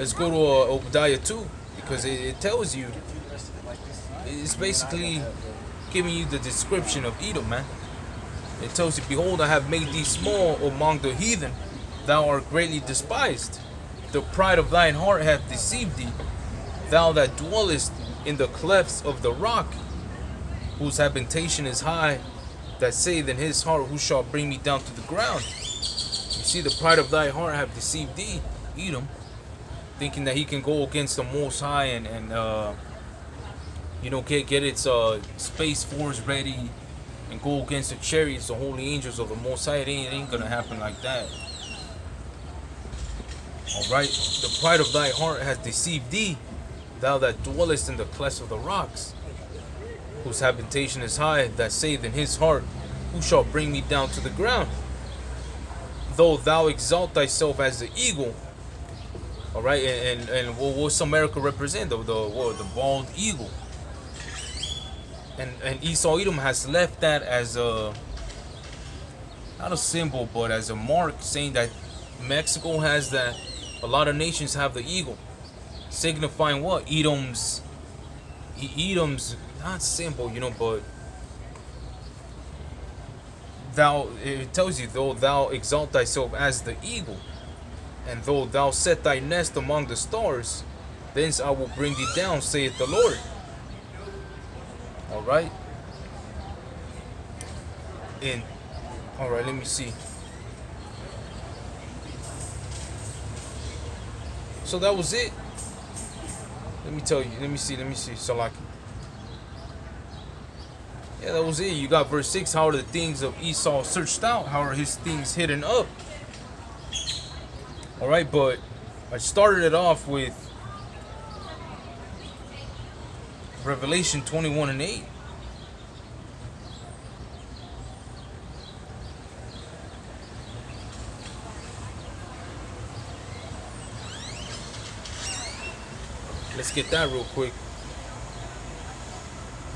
let's go to Obadiah 2, because it tells you, it's basically giving you the description of Edom, man. It tells you, behold, I have made thee small among the heathen, thou art greatly despised. The pride of thine heart hath deceived thee, thou that dwellest in the clefts of the rock, whose habitation is high, that saith in his heart, who shall bring me down to the ground? You see, the pride of thy heart hath deceived thee, Edom, thinking that he can go against the Most High and get its space force ready and go against the chariots, the holy angels of the Most High. It ain't gonna happen like that. Alright, the pride of thy heart has deceived thee, thou that dwellest in the clefts of the rocks, whose habitation is high, that saith in his heart, who shall bring me down to the ground? Though thou exalt thyself as the eagle, alright, and what's America represent? The bald eagle. And Esau Edom has left that as a, not a symbol, but as a mark, saying that Mexico has that. A lot of nations have the eagle, signifying what? Edom's not symbol, but it tells you, though thou exalt thyself as the eagle, and though thou set thy nest among the stars, thence I will bring thee down, saith the Lord. Alright. Alright, let me see. So that was it. Let me tell you. Let me see. Salaki. Yeah, that was it. You got verse 6. How are the things of Esau searched out? How are his things hidden up? Alright, but I started it off with Revelation 21 and 8. Let's get that real quick.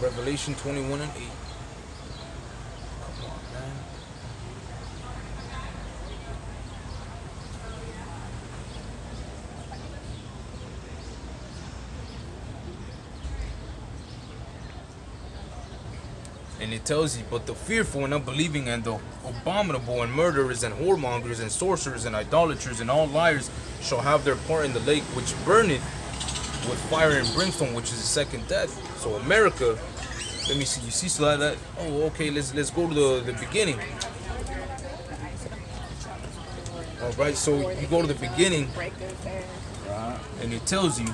Revelation 21 and 8. Come on, man. And it tells you, but the fearful and unbelieving and the abominable and murderers and whoremongers and sorcerers and idolaters and all liars shall have their part in the lake which burneth with fire and brimstone, which is the second death. So America, let me see. You see, so that. Oh, okay. Let's go to the beginning. All right. So you go to the beginning, and it tells you,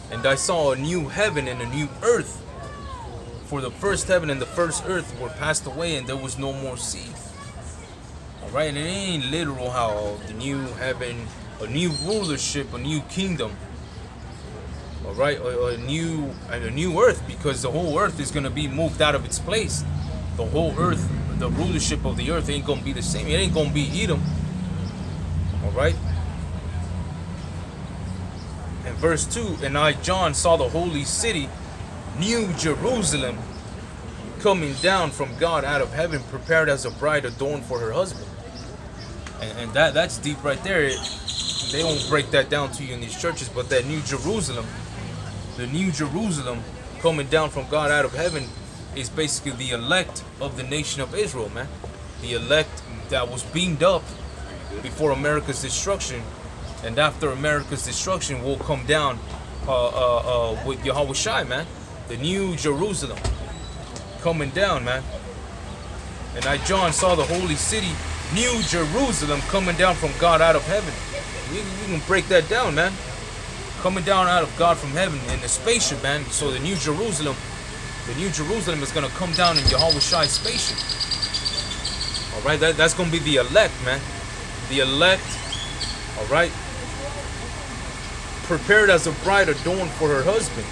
and I saw a new heaven and a new earth. For the first heaven and the first earth were passed away, and there was no more sea. All right. And it ain't literal how the new heaven, a new rulership, a new kingdom. All right, a new earth, because the whole earth is gonna be moved out of its place. The whole earth, the rulership of the earth ain't gonna be the same. It ain't gonna be Edom. All right. And verse 2, and I, John, saw the holy city, New Jerusalem, coming down from God out of heaven, prepared as a bride adorned for her husband. And that's deep right there. They don't break that down to you in these churches, but that New Jerusalem, the New Jerusalem coming down from God out of heaven, is basically the elect of the nation of Israel, man. The elect that was beamed up before America's destruction, and after America's destruction will come down with yahawashi, man. The New Jerusalem coming down, man. And I, John, saw the holy city, New Jerusalem, coming down from God out of heaven. We can break that down, man. Coming down out of God from heaven in the spaceship, man. So the New Jerusalem is gonna come down in Yahawashi's spaceship. All right, that's gonna be the elect, man. The elect. All right, prepared as a bride adorned for her husband.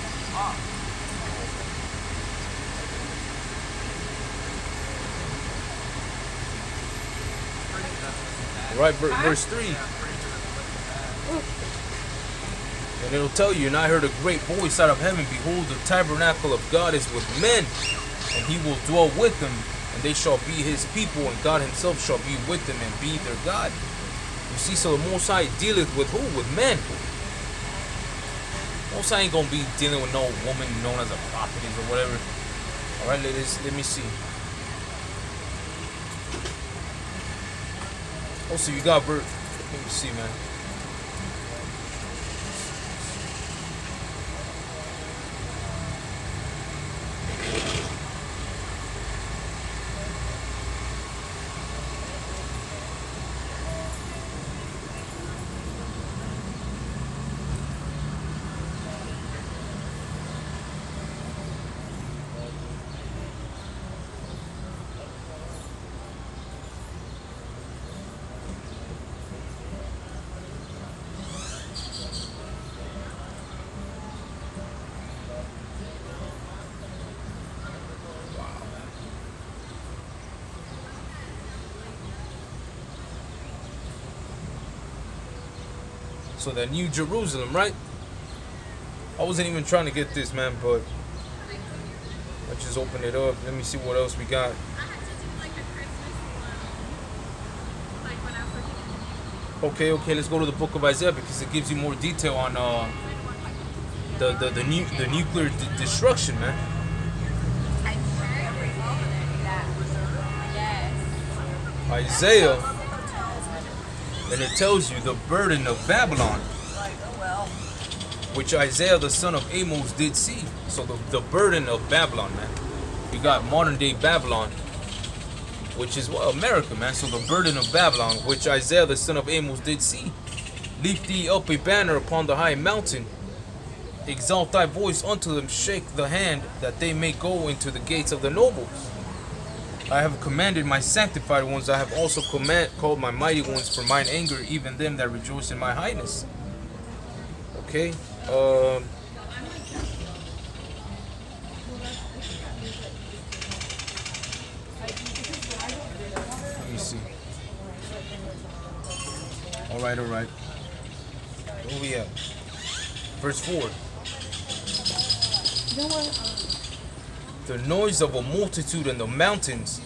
All right, verse 3. And it'll tell you, and I heard a great voice out of heaven, behold, the tabernacle of God is with men, and he will dwell with them, and they shall be his people, and God himself shall be with them and be their God. You see, so the Most High dealeth with who? With men. Most I ain't gonna be dealing with no woman known as a prophetess or whatever. All right, ladies, let me see. Also, you got Let me see, man. So the New Jerusalem, right? I wasn't even trying to get this, man, but I just opened it up. Let me see what else we got. Okay, let's go to the book of Isaiah because it gives you more detail on the nuclear destruction, man. Isaiah, and it tells you the burden of Babylon, which Isaiah the son of Amos did see. So the burden of Babylon, man. You got modern day Babylon, which is America, man. So the burden of Babylon, which Isaiah the son of Amos did see. Lift thee up a banner upon the high mountain. Exalt thy voice unto them. Shake the hand that they may go into the gates of the nobles. I have commanded my sanctified ones. I have also called my mighty ones for mine anger, even them that rejoice in my highness. Okay. Let me see. All right. Where we at? Verse 4. The noise of a multitude in the mountains,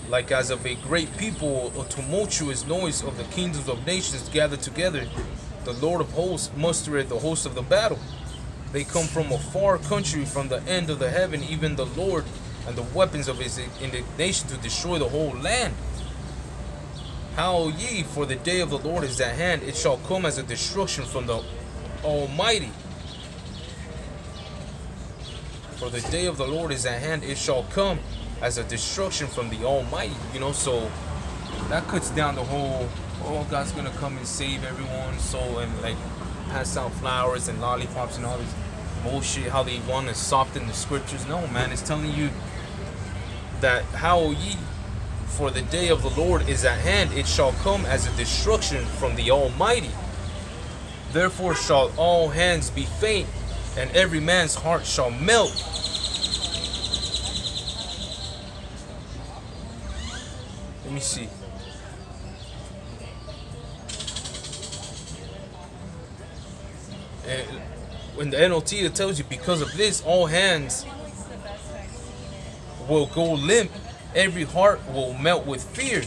like as of a great people, a tumultuous noise of the kingdoms of nations gathered together. The Lord of hosts mustereth the host of the battle. They come from a far country, from the end of the heaven, even the Lord, and the weapons of his indignation to destroy the whole land. Howl ye, for the day of the Lord is at hand. It shall come as a destruction from the Almighty. For the day of the Lord is at hand. It shall come as a destruction from the Almighty. You know, so that cuts down the whole, God's gonna come and save everyone's soul and like pass out flowers and lollipops and all this bullshit, how they want to soften the scriptures. No, man, it's telling you that howl ye, for the day of the Lord is at hand. It shall come as a destruction from the Almighty. Therefore shall all hands be faint, and every man's heart shall melt. Let me see. And when the NLT, it tells you, because of this, all hands will go limp. Every heart will melt with fear.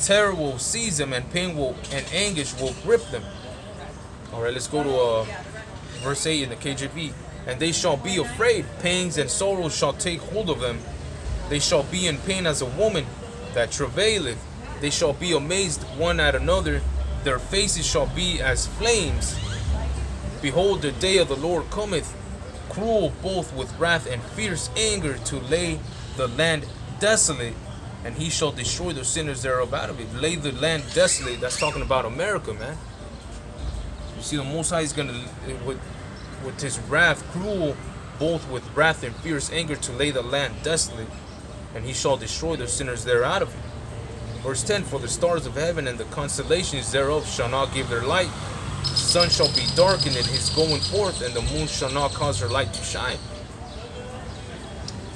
Terror will seize them, and pain and anguish will grip them. All right, let's go to verse 8 in the KJV. And they shall be afraid. Pains and sorrows shall take hold of them. They shall be in pain as a woman that travaileth. They shall be amazed one at another. Their faces shall be as flames. Behold, the day of the Lord cometh, cruel both with wrath and fierce anger, to lay the land desolate, and he shall destroy the sinners thereof out of it. Lay the land desolate. That's talking about America, man. You see, the Most High is gonna, with his wrath, cruel both with wrath and fierce anger, to lay the land desolate, and he shall destroy the sinners there out of it. Verse 10, for the stars of heaven and the constellations thereof shall not give their light. The sun shall be darkened in his going forth, and the moon shall not cause her light to shine.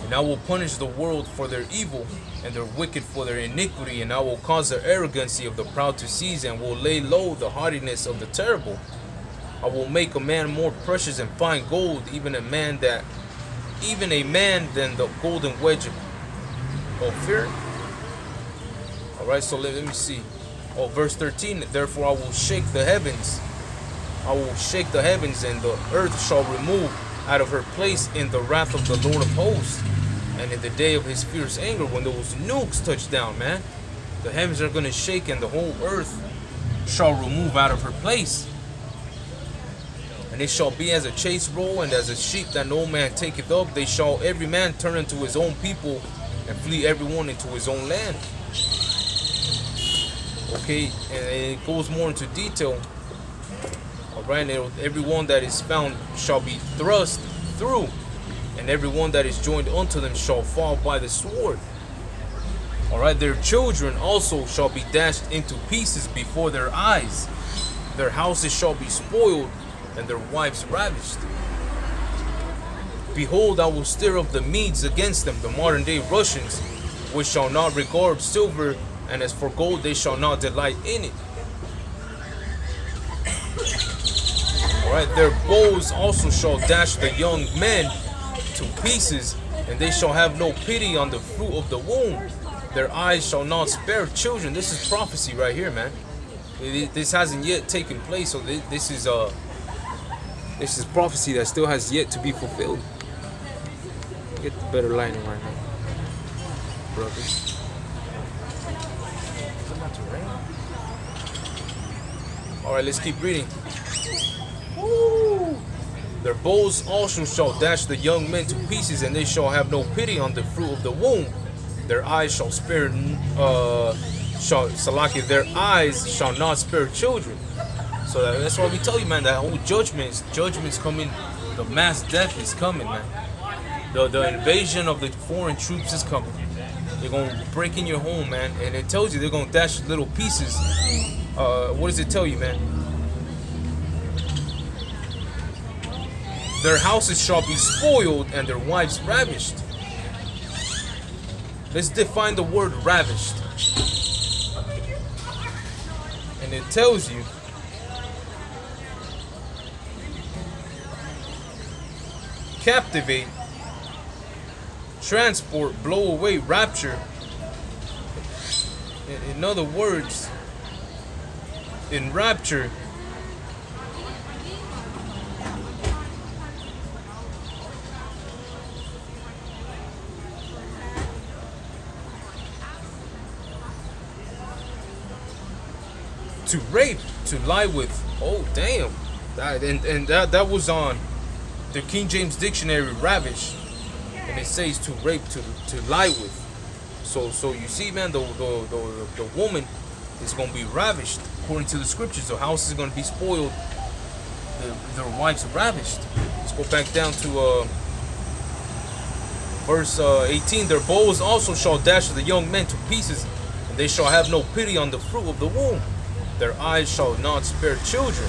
And I will punish the world for their evil, and their wicked for their iniquity, and I will cause the arrogancy of the proud to cease, and will lay low the haughtiness of the terrible. I will make a man more precious than fine gold, even a man than the golden wedge of fear. All right, so let me see. Verse 13. Therefore I will shake the heavens I will shake the heavens, and the earth shall remove out of her place in the wrath of the Lord of hosts, and in the day of his fierce anger, when those nukes touch down, man. The heavens are going to shake, and the whole earth shall remove out of her place. And it shall be as a chase roll, and as a sheep that no man taketh up. They shall every man turn unto his own people, and flee everyone into his own land. Okay, and it goes more into detail. Alright, everyone that is found shall be thrust through, and everyone that is joined unto them shall fall by the sword. Alright, their children also shall be dashed into pieces before their eyes. Their houses shall be spoiled, and their wives ravished. Behold, I will stir up the Medes against them, the modern day Russians, which shall not regard silver, and as for gold, they shall not delight in it. Alright, their bows also shall dash the young men to pieces, and they shall have no pity on the fruit of the womb. Their eyes shall not spare children. This is prophecy right here, man. This hasn't yet taken place, so this is prophecy that still has yet to be fulfilled. Get the better lighting right now, brothers. Alright, let's keep reading. Woo! Their bows also shall dash the young men to pieces, and they shall have no pity on the fruit of the womb. Their eyes shall spare, their eyes shall not spare children. So that's why we tell you, man, that whole judgment's coming. The mass death is coming, man. The invasion of the foreign troops is coming. They're gonna break in your home, man, and it tells you they're gonna dash little pieces. What does it tell you, man? Their houses shall be spoiled, and their wives ravished. Let's define the word ravished. And it tells you captivate, transport, blow away, rapture. In other words, in rapture, to rape, to lie with. Oh damn, that was on the King James Dictionary, ravish, and it says to rape, to lie with. So you see, man, the woman is gonna be ravished according to the scriptures. The house is gonna be spoiled. Their wives are ravished. Let's go back down to verse 18. Their bows also shall dash the young men to pieces, and they shall have no pity on the fruit of the womb. Their eyes shall not spare children.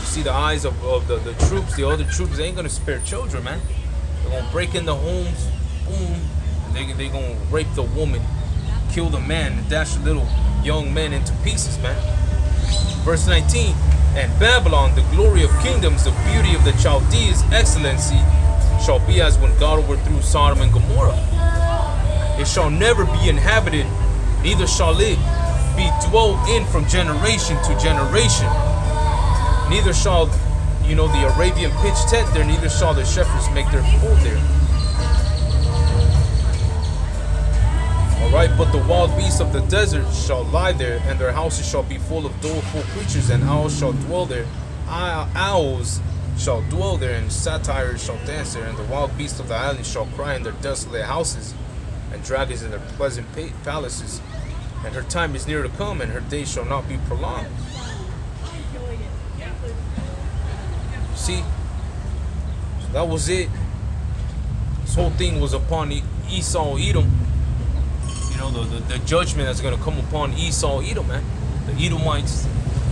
You see the eyes of the troops, the other troops, they ain't gonna spare children, man. They're gonna break in the homes, boom, and they gonna rape the woman, kill the man, and dash the little young men into pieces, man. Verse 19, and Babylon, the glory of kingdoms, the beauty of the Chaldees, excellency, shall be as when God overthrew Sodom and Gomorrah. It shall never be inhabited, neither shall it be dwelt in from generation to generation. Neither shall, the Arabian pitch tent there, neither shall the shepherds make their fold there. Alright, but the wild beasts of the desert shall lie there, and their houses shall be full of doleful creatures, and owls shall dwell there. Owls shall dwell there, and satyrs shall dance there, and the wild beasts of the islands shall cry in their desolate houses, and dragons in their pleasant palaces. And her time is near to come, and her days shall not be prolonged. See, so that was it. This whole thing was upon Esau, Edom. The judgment that's going to come upon Esau, Edom, man. The Edomites,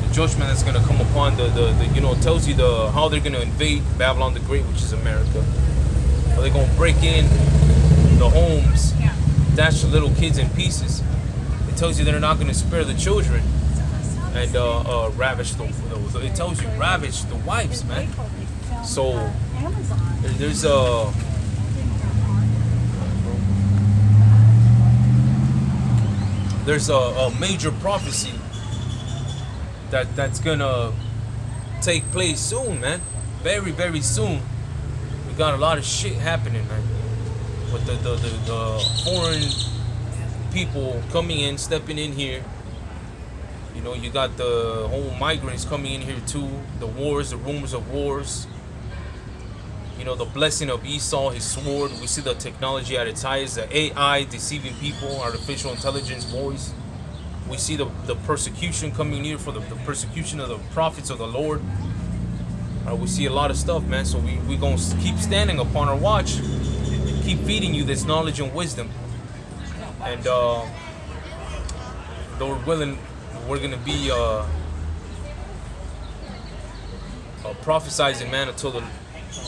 the judgment that's going to come upon it tells you how they're going to invade Babylon the Great, which is America. How they're going to break in the homes, dash the little kids in pieces. It tells you they're not going to spare the children, and ravish it tells you ravish the wives, man. So there's a major prophecy that's gonna take place soon, man. Very, very soon. We got a lot of shit happening, man. With the foreign people coming in, stepping in here. You know, you got the whole migrants coming in here too. The wars, the rumors of wars. You know, the blessing of Esau, his sword. We see the technology at its highest. The AI deceiving people, artificial intelligence voice. We see the persecution coming near for the persecution of the prophets of the Lord. We see a lot of stuff, man. So we going to keep standing upon our watch. Keep feeding you this knowledge and wisdom. And Lord willing, we're going to be prophesizing, man, until the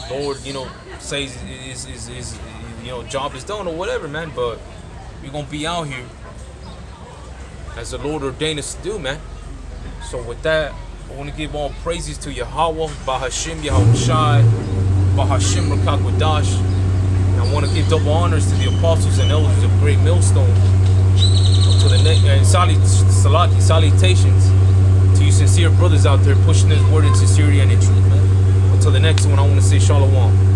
Lord, you know, says is you know, job is done or whatever, man. But we're going to be out here as the Lord ordained us to do, man. So with that, I want to give all praises to Yahawah, bahasham, yahawashi, bahasham, rakakwadash. And I want to give double honors to the apostles and elders of Great Millstone. To the next, and salutations to you sincere brothers out there pushing this word in sincerity and in truth, man. Until the next one, I want to say shalom.